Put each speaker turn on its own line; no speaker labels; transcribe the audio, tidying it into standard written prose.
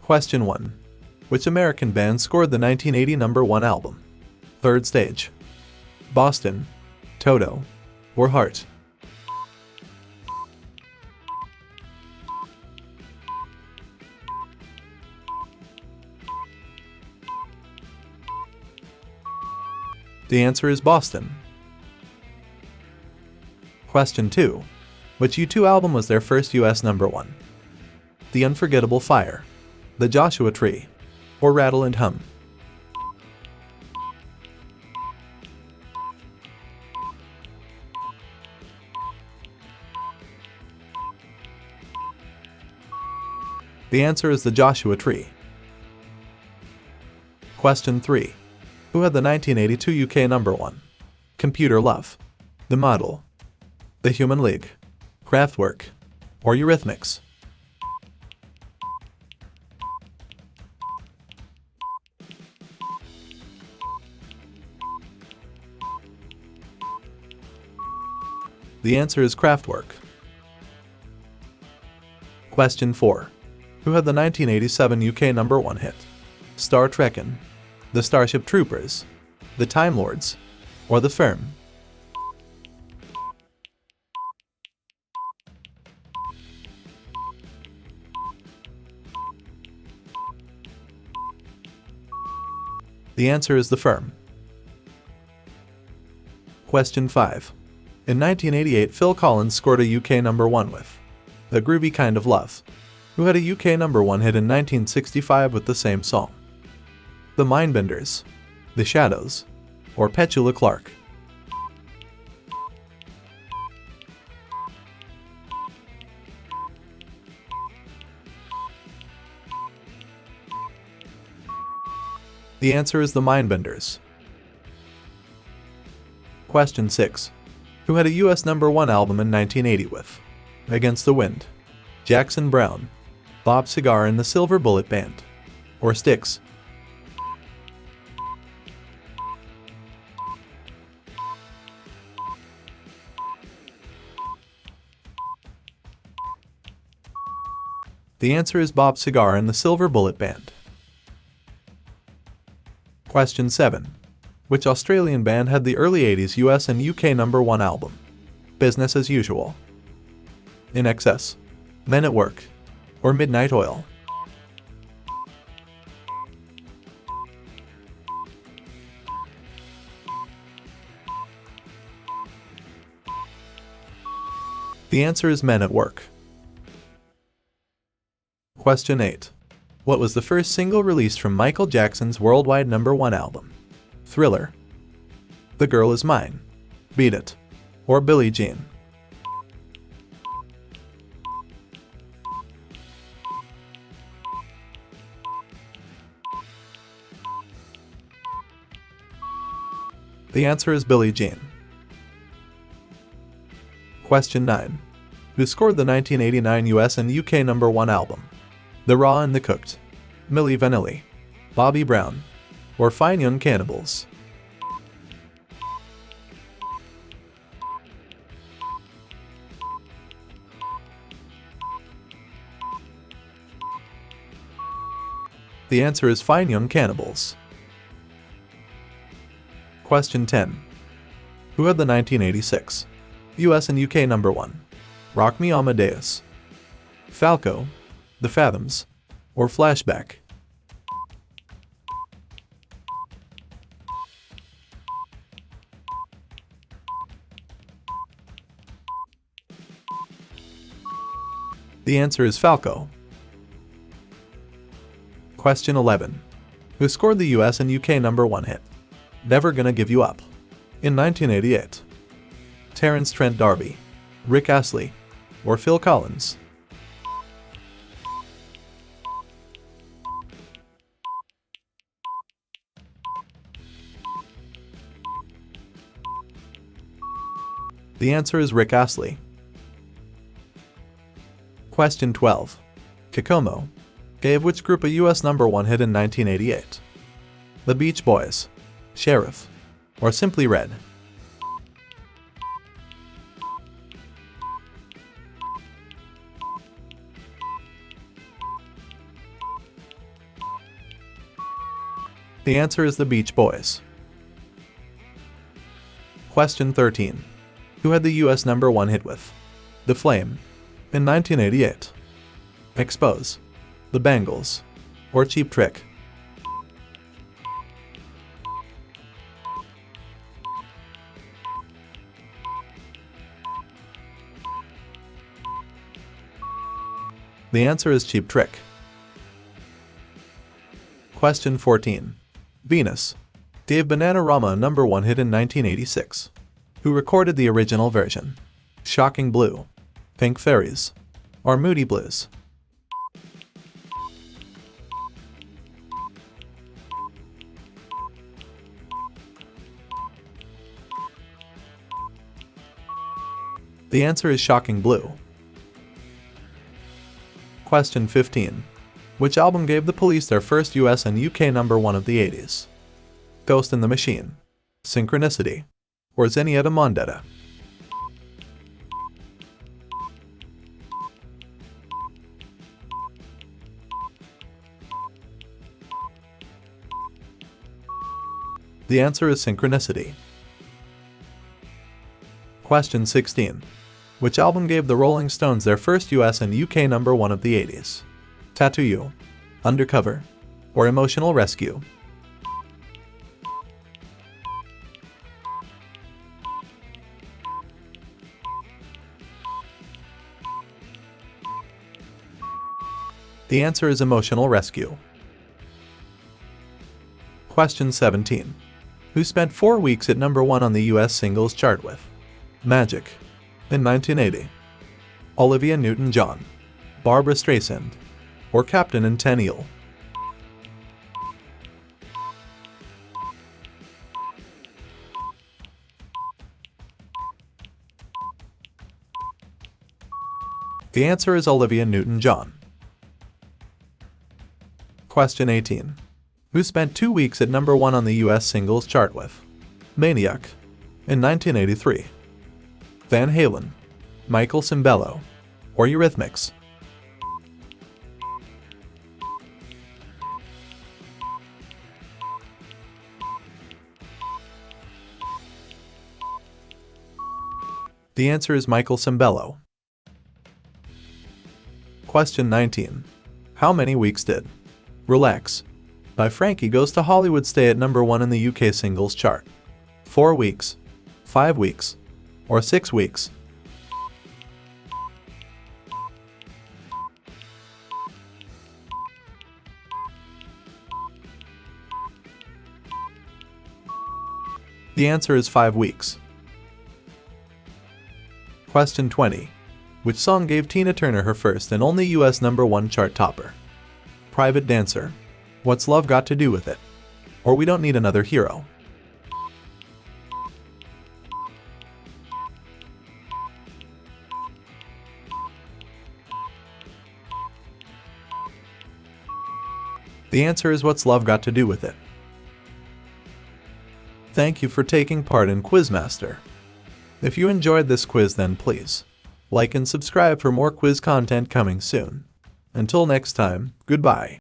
Question 1. Which American band scored the 1980 #1 album? Third stage. Boston, Toto, or Heart? The answer is Boston. Question 2. Which U2 album was their first US #1? The Unforgettable Fire, The Joshua Tree, or Rattle and Hum? The answer is The Joshua Tree. Question 3. Who had the 1982 UK #1? Computer Love, The Model, The Human League, Kraftwerk, or Eurythmics? The answer is Kraftwerk. Question 4. Who had the 1987 UK #1 hit? Star Trekkin', The Starship Troopers, The Time Lords, or The Firm? The answer is The Firm. Question 5. In 1988, Phil Collins scored a UK #1 with The Groovy Kind of Love. Who had a UK #1 hit in 1965 with the same song? The Mindbenders, The Shadows, or Petula Clark? The answer is The Mindbenders. Question 6. Who had a US #1 album in 1980 with Against the Wind, Jackson Browne, Bob Seger and the Silver Bullet Band, or Styx? The answer is Bob Seger and the Silver Bullet Band. Question 7. Which Australian band had the early 80s US and UK #1 album? Business as Usual, In Excess, Men at Work, or Midnight Oil? The answer is Men at Work. Question 8. What was the first single released from Michael Jackson's worldwide #1 album? Thriller, The Girl Is Mine, Beat It, or Billie Jean? The answer is Billie Jean. Question 9. Who scored the 1989 US and UK #1 album? The Raw and the Cooked, Milli Vanilli, Bobby Brown, or Fine Young Cannibals? The answer is Fine Young Cannibals. Question 10. Who had the 1986 US and UK #1? Rock Me Amadeus, Falco, The Fathoms, or Flashback? The answer is Falco. Question 11. Who scored the US and UK #1 hit Never Gonna Give You Up in 1988? Terence Trent D'Arby, Rick Astley, or Phil Collins? The answer is Rick Astley. Question 12. Kokomo gave which group a US #1 hit in 1988? The Beach Boys, Sheriff, or Simply Red? The answer is the Beach Boys. Question 13. Who had the US #1 hit with The Flame in 1988? Expose, The Bangles, or Cheap Trick? The answer is Cheap Trick. Question 14. Venus gave Bananarama a #1 hit in 1986. Who recorded the original version? Shocking Blue, Pink Fairies, or Moody Blues? The answer is Shocking Blue. Question 15. Which album gave the Police their first US and UK #1 of the 80s? Ghost in the Machine, Synchronicity, or Zenyatta Mondatta? The answer is Synchronicity. Question 16. Which album gave the Rolling Stones their first US and UK #1 of the 80s? Tattoo You, Undercover, or Emotional Rescue? The answer is Emotional Rescue. Question 17. Who spent 4 weeks at #1 on the US singles chart with Magic in 1980? Olivia Newton-John, Barbra Streisand, or Captain and Tennille? The answer is Olivia Newton-John. Question 18. Who spent 2 weeks at #1 on the US singles chart with Maniac in 1983? Van Halen, Michael Cimbello, or Eurythmics? The answer is Michael Cimbello. Question 19. How many weeks did Relax by Frankie Goes to Hollywood stay at #1 in the UK singles chart? 4 weeks, 5 weeks, or 6 weeks? The answer is 5 weeks. Question 20. Which song gave Tina Turner her first and only US #1 chart topper? Private Dancer, What's Love Got to Do with It, or We Don't Need Another Hero? The answer is What's Love Got to Do with It. Thank you for taking part in Quizmaster. If you enjoyed this quiz, then please like and subscribe for more quiz content coming soon. Until next time, goodbye.